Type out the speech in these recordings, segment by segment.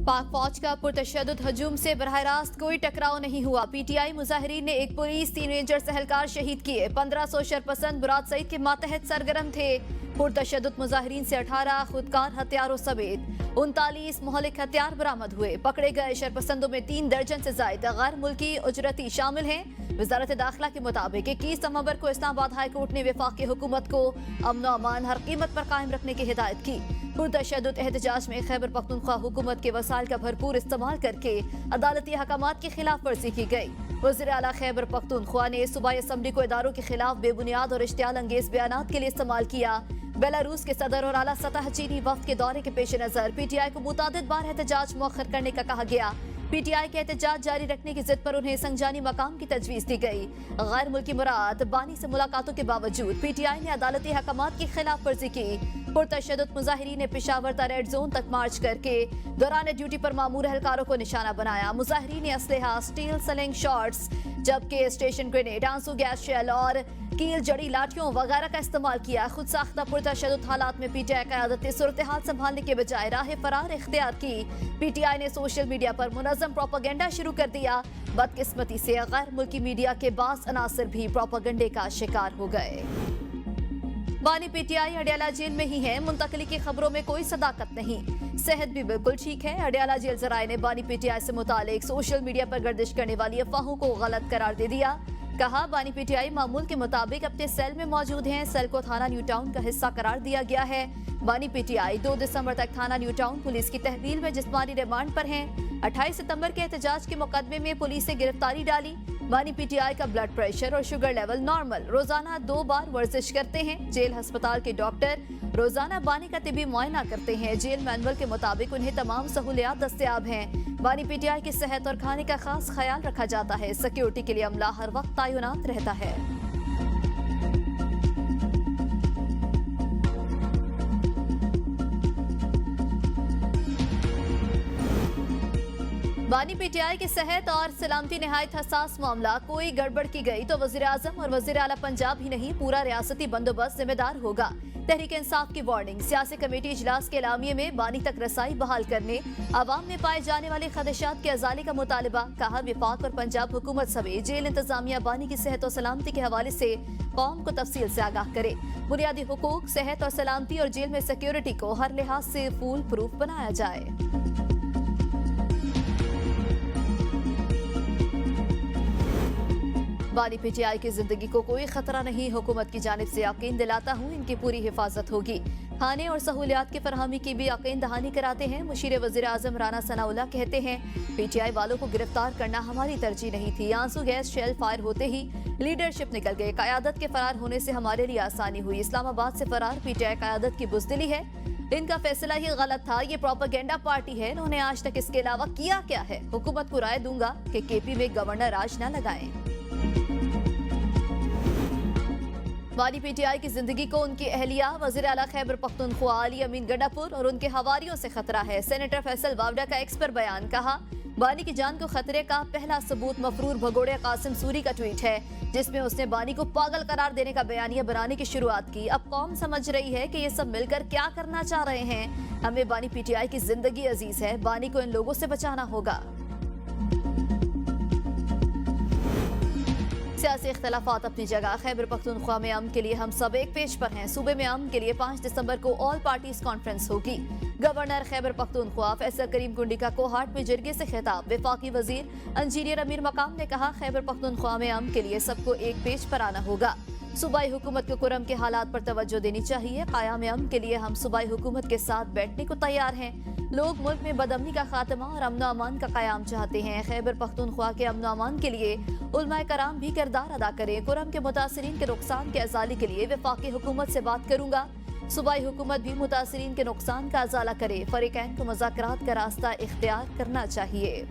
पाक फौज का पुरतशद्दुद हजूम से बरह रास्त कोई टकराव नहीं हुआ। पीटीआई मुजाहिरीन ने एक पुलिस 3 रेंजर्स एहलकार शहीद किए। 1500 शरपसंद मुराद सईद के मातहत सरगर्म थे। पुरतशद्दुद मुजाहिरीन से 18 खुदकार हथियारों समेत 39 मोहलिक हथियार बरामद हुए। पकड़े गए शरपसंदों में 3 दर्जन से ज्यादा गैर मुल्की उजरती शामिल हैं। वजारत दाखिला के मुताबिक 21 नवंबर को इस्लामाबाद हाई कोर्ट ने वफाकी हुकूमत को अमन अमान हर कीमत पर कायम रखने की हिदायत की। पुरतशद्दुद एहतजाज में खैबर पख्तूनख्वा हुकूमत के वसाइल का भरपूर इस्तेमाल करके अदालती अहकामात की खिलाफ वर्जी की गई। वज़ीर आला खैबर पख्तूनख्वा ने सूबाई असम्बली को इदारों के खिलाफ बेबुनियाद और इश्तियाल अंगेज बयानात के लिए इस्तेमाल किया। बेलारूस के सदर और आला सतह चीनी वफ्द के दौरे के पेश नजर पीटीआई को मुतादिद बार एहतजाज मौखर करने का कहा गया। पीटीआई के एहतजाज जारी रखने की जिद पर उन्हें संजानी मकाम की तजवीज दी गई। गैर मुल्की मुराद बानी से मुलाकातों के बावजूद पीटीआई ने अदालती हकामात की खिलाफ वर्जी की। पुरतशद्दुद मुजाहिरीन ने पेशावर ता रेड जोन तक मार्च करके दौरान ड्यूटी पर मामूर एहलकारों को निशाना बनाया। मुजाहिरीन ने असलहा, स्टील सलिंग शॉट्स, जबकि स्टेशन ग्रेनेड, आंसू गैस शेल और कील जड़ी लाठियों वगैरह का इस्तेमाल किया। खुद साख्ता पुरतशद्दुद हालात में पीटीआई क़यादत ने सूरत हाल संभालने के बजाय राह फरार इख्तियार की। पीटीआई ने सोशल मीडिया पर मुनज़्ज़म प्रोपेगेंडा शुरू कर दिया। बदकिस्मती से गैर मुल्की मीडिया के बास अनासर भी प्रोपेगेंडे का शिकार हो गए। बानी पीटीआई अडियाला जेल में ही है। मुंतकली की खबरों में कोई सदाकत नहीं। सेहत भी बिल्कुल ठीक है। अडियाला जेल जराए ने बानी पीटीआई से मुतालिक सोशल मीडिया पर गर्दिश करने वाली अफवाहों को गलत करार दे दिया। कहा, बानी पीटीआई मामूल के मुताबिक अपने सेल में मौजूद हैं। सेल को थाना न्यू टाउन का हिस्सा करार दिया गया है। बानी पीटीआई 2 दिसंबर तक थाना न्यू टाउन पुलिस की तहवील में जिस्मानी रिमांड पर हैं। 28 सितंबर के एहतजाज के मुकदमे में पुलिस ने गिरफ्तारी डाली। बानी पीटीआई का ब्लड प्रेशर और शुगर लेवल नॉर्मल। रोजाना 2 बार वर्जिश करते हैं। जेल अस्पताल के डॉक्टर रोजाना बानी का तिबी मुआयना करते हैं। जेल मैनुअल के मुताबिक उन्हें तमाम सहूलियात दस्तयाब हैं। बानी पीटीआई की सेहत और खाने का खास ख्याल रखा जाता है। सिक्योरिटी के लिए अमला हर वक्त तैनात रहता है। बानी पीटीआई की सेहत और सलामती निहायत हसास मामला। कोई गड़बड़ की गई तो वजीर आजम और वजीर आला पंजाब ही नहीं, पूरा रियासती बंदोबस्त जिम्मेदार होगा। तहरीक इंसाफ की वार्निंग। सियासी कमेटी इजलास के एलामिये में बानी तक रसाई बहाल करने, आवाम में पाए जाने वाले खदशात के अजाले का मुतालबा। कहा, विफाक और पंजाब हुकूमत समेत जेल इंतजामिया बानी की सेहत और सलामती के हवाले से कौम को तफसील से आगाह करे। बुनियादी हुकूक, सेहत और सलामती और जेल में सिक्योरिटी को हर लिहाज से फूल प्रूफ बनाया जाए। बानी पीटीआई की जिंदगी को कोई खतरा नहीं। हुकूमत की जानिब से यकीन दिलाता हूँ इनकी पूरी हिफाजत होगी। खाने और सहूलियात की फरहमी की भी यकीन दहानी कराते हैं। मुशीर वज़ीर आज़म राना सनाउल्लाह कहते हैं, पीटीआई वालों को गिरफ्तार करना हमारी तरजीह नहीं थी। आंसू गैस शेल फायर होते ही लीडरशिप निकल गए। क़यादत के फरार होने से हमारे लिए आसानी हुई। इस्लामाबाद से फरार पीटीआई क़यादत की बुज़दिली है। इनका फैसला ही गलत था। ये प्रोपेगेंडा पार्टी है। इन्होंने आज तक इसके अलावा किया क्या है? हुकूमत को राय दूंगा कि केपी में गवर्नर राज न लगाएं। बानी पीटीआई की जिंदगी को उनकी अहलिया वज़ीर आला खैबर पख्तूनख्वा अली अमीन गंडापुर और उनके हवारियों से खतरा है। सेनेटर फैसल वावडा का एक्स पर बयान। कहा, बानी की जान को खतरे का पहला सबूत मफरूर भगोड़े कासिम सूरी का ट्वीट है, जिसमें उसने बानी को पागल करार देने का बयानिया बनाने की शुरुआत की। अब कौम समझ रही है कि ये सब मिलकर क्या करना चाह रहे हैं। हमें बानी पीटीआई की जिंदगी अजीज है। बानी को इन लोगों से बचाना होगा। सियासी इख्तलाफात अपनी जगह। खैबर पख्तूनख्वा में अमन के लिए हम सब एक पेज पर हैं। सूबे में अमन के लिए 5 दिसंबर को ऑल पार्टीज कॉन्फ्रेंस होगी। गवर्नर खैबर पख्तूनख्वा फैसल करीम कुंडी का कोहाट में जिरगे से खिताब। वफाकी वजीर इंजीनियर अमीर मकाम ने कहा, खैबर पख्तूनख्वा में अमन के लिए सबको एक पेज पर आना होगा। सूबाई हुकूमत को कुरम के हालात पर तवज्जो देनी चाहिए। क़याम अमन के लिए हम सूबाई हुकूमत के साथ बैठने को तैयार हैं। लोग मुल्क में बदअमनी का खात्मा और अमन अमान का क़याम चाहते हैं। खैबर पख्तूनख्वा के अमन अमान के लिए उलमाए कराम भी किरदार अदा करें। कुरम के मुतासरीन के नुकसान के अजाले के लिए वफाकी हुकूमत से बात करूंगा। सूबाई हुकूमत भी मुतासरीन के नुकसान का अजाला करे। फरीकैन को मुज़ाकरात का रास्ता इख्तियार करना चाहिए।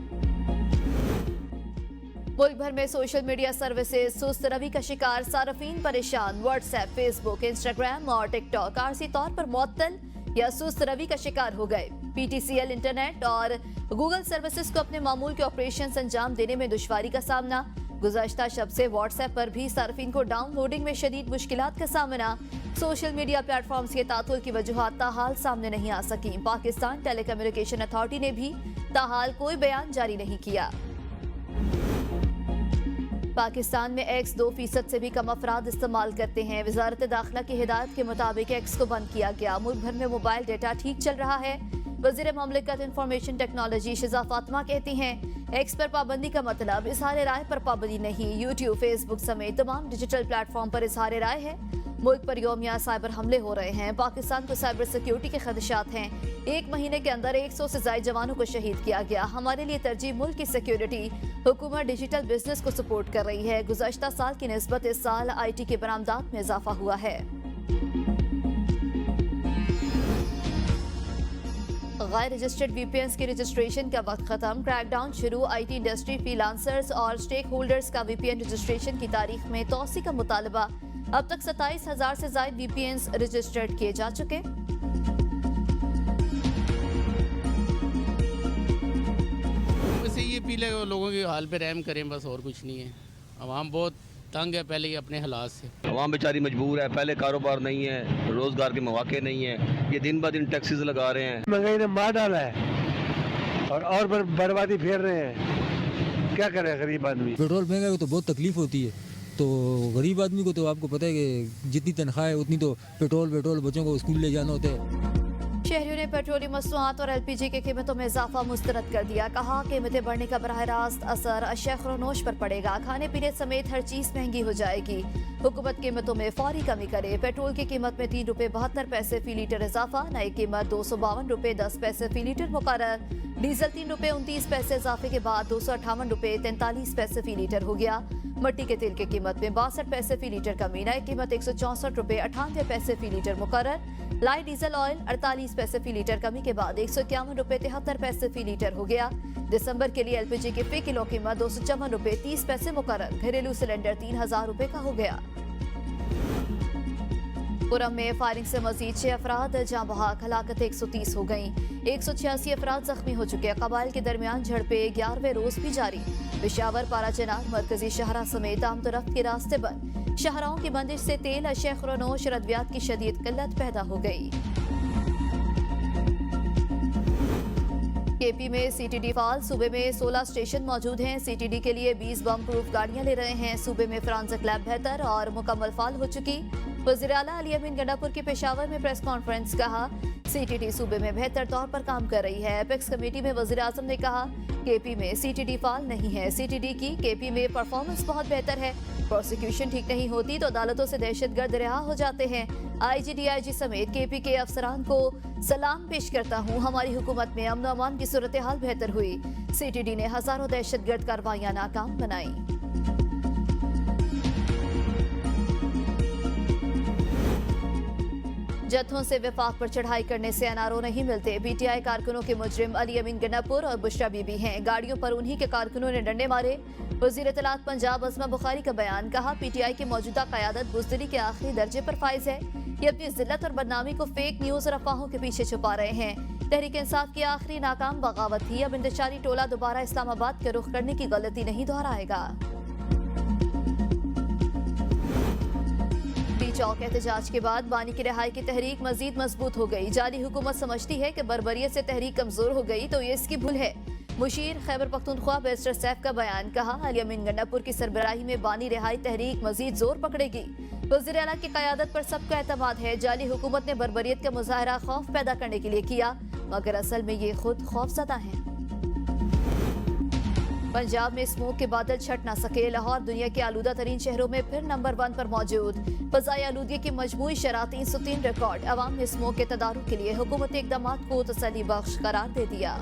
मुल्क भर में सोशल मीडिया सर्विसेज सुस्त रवि का शिकार। सार्फिन परेशान। व्हाट्सएप, फेसबुक, इंस्टाग्राम और टिकटॉक आरसी तौर पर मुअत्तल या सुस्त रवि का शिकार हो गए। पीटीसीएल इंटरनेट और गूगल सर्विसेज को अपने मामूल के ऑपरेशन अंजाम देने में दुश्वारी का सामना। गुज़श्ता शब से व्हाट्सएप पर भी सार्फिन को डाउनलोडिंग में शदीद मुश्किलात का सामना। सोशल मीडिया प्लेटफॉर्म्स के तातुल की वजूहात ताहाल सामने नहीं आ सकी। पाकिस्तान टेलीकम्युनिकेशन अथॉरिटी ने भी ताहाल कोई बयान जारी नहीं किया। पाकिस्तान में एक्स 2% से भी कम अफराद इस्तेमाल करते हैं। वजारत दाखिला की हिदायत के मुताबिक एक्स को बंद किया गया। मुल्क भर में मोबाइल डेटा ठीक चल रहा है। वज़ीर ममलिकत इंफॉर्मेशन टेक्नोलॉजी शिजा फातिमा कहती हैं, एक्स पर पाबंदी का मतलब इजहार राय पर पाबंदी नहीं। यूट्यूब, फेसबुक समेत तमाम डिजिटल प्लेटफॉर्म पर इजहार राय है। मुल्क पर यौमिया साइबर हमले हो रहे हैं। पाकिस्तान को साइबर सिक्योरिटी के खदशात हैं। एक महीने के अंदर 100 से ज्यादा जवानों को शहीद किया गया। हमारे लिए तरजीह मुल्क की सिक्योरिटी। हुकूमत डिजिटल बिजनेस को सपोर्ट कर रही है। गुज़श्ता साल की निस्बत इस साल IT के बरामदात में इजाफा हुआ है। गैर रजिस्टर्ड VPNs की रजिस्ट्रेशन का वक्त खत्म। क्रैकडाउन शुरू। IT इंडस्ट्री, फ्रीलांसर्स और स्टेक होल्डर्स का VPN रजिस्ट्रेशन की तारीख में तौसी का मुतालबा। अब तक 27,000 से ज्यादा VPNs रजिस्टर्ड किए जा चुके। वैसे ये अपील है लोगों के हाल पे रहम करें, बस और कुछ नहीं है। आवाम बहुत तंग है पहले ही अपने हालात से। आवाम बेचारी मजबूर है, पहले कारोबार नहीं है, रोजगार के मौके नहीं है, ये दिन ब दिन टैक्सेस लगा रहे हैं। महंगाई ने मार डाला है और बर्बादी फेर रहे हैं। क्या करे गरीब आदमी। पेट्रोल महंगा है तो बहुत तकलीफ होती है। तो गरीब आदमी को तो आपको पता है कि जितनी तनख्वाह है उतनी तो पेट्रोल बच्चों को स्कूल ले जाना होता है। शहरियों ने पेट्रोलियम मसनूआत और LPG की कीमतों में इजाफा मुस्तरद कर दिया। कहा कीमतें बढ़ने का बराह रास्त असर अशिया ख़ुरनोश पर पड़ेगा। खाने पीने समेत हर चीज महंगी हो जाएगी। हुकूमत कीमतों में फौरी कमी करे। पेट्रोल की कीमत में ₹3.72 फी लीटर इजाफा। नई कीमत ₹252.10 फी लीटर मुकर्रर। डीजल ₹3.29 इजाफे के बाद ₹258.43 फी लीटर हो गया। मट्टी के तेल की कीमत में 62 पैसे फी लीटर कमी। नई कीमत ₹164.98 फी लीटर मुकर्रर। लाइट डीजल ऑयल 48 पैसे फी लीटर कमी के बाद ₹151.73 फी लीटर हो गया। दिसंबर के लिए LPG की फी किलो कीमत ₹254.30 मुकर्रर। घरेलू सिलेंडर ₹3,000 का हो गया। पुरम में फायरिंग से मजीद 6 अफराद जाँ बहक। हलाकत 130 हो गई। 186 अफराद जख्मी हो चुके। कबाइल के दरमियान झड़पें 11वें रोज भी जारी। पेशावर, पाराचनार, मरकजी शहरा समेत आमदोरफ्त के रास्ते बंद। शहराओं की बंदिश से तेल, अशिया ख़ुरनोश और अद्वियात की शदीद किल्लत पैदा हो गई। KP में CTD फाल। सूबे में 16 स्टेशन मौजूद हैं। CTD के लिए 20 बम प्रूफ गाड़ियां ले रहे हैं। सूबे में फ्रांसिक लैब बेहतर और मुकम्मल फाल हो चुकी। वज़ीर आला अली अमीन गंडापुर की पेशावर में प्रेस कॉन्फ्रेंस। कहा CTD सूबे में बेहतर तौर पर काम कर रही है। एपेक्स कमेटी में वज़ीर आज़म ने कहा KP में CTD फाल नहीं है। CTD की KP में परफॉर्मेंस बहुत बेहतर है। प्रोसिक्यूशन ठीक नहीं होती तो अदालतों से दहशतगर्द रिहा हो जाते हैं। IG DIG समेत KP के अफसरान को सलाम पेश करता हूँ। हमारी हुकूमत में अमन अमान की सूरत हाल बेहतर हुई। CTD ने हजारों दहशतगर्द कार्रवाइयां नाकाम बनाई। जत्थों से विफाक पर चढ़ाई करने से NRO नहीं मिलते। PTI कारकुनों के मुजरिम अली अमीन गंडापुर और बुशरा बीबी हैं। गाड़ियों पर उन्हीं के कारकुनों ने डंडे मारे। वज़ीर इत्तलात पंजाब अज़मा बुखारी का बयान। कहा PTI की मौजूदा क़यादत बुज़दिली के आखिरी दर्जे पर फाइज है। ये अपनी जिल्लत और बदनामी को फेक न्यूज और अफवाहों के पीछे छुपा रहे हैं। तहरीक इंसाफ की आखिरी नाकाम बगावत थी। अब इंतशारी टोला दोबारा इस्लामाबाद के रुख करने की गलती नहीं दोहराएगा। चौक एहतजाज के बाद बानी की रिहाई की तहरीक मजीद मजबूत हो गई। जाली हुकूमत समझती है कि बर्बरियत से तहरीक कमजोर हो गई तो ये इसकी भूल है। मुशीर खैबर पख्तूनख्वा बैरिस्टर सैफ का बयान। कहा अली अमीन गंडापुर की सरबराही में बानी रिहाई तहरीक मजीद जोर पकड़ेगी। वज़ीर आला की क़यादत पर सबका एतमाद है। जाली हुकूमत ने बर्बरियत का मुजाहरा खौफ पैदा करने के लिए किया, मगर असल में ये खुद खौफज़दा हैं। पंजाब में स्मोक के बादल छट ना सके। लाहौर दुनिया के आलूदा तरीन शहरों में फिर नंबर 1 पर मौजूद। फ़ज़ाई आलूदगी की मजमूई शरह 303 रिकॉर्ड। अवाम ने स्मोक के तदारुक के लिए हुकूमती इक़दामात को तसल्ली बख्श करार दे दिया।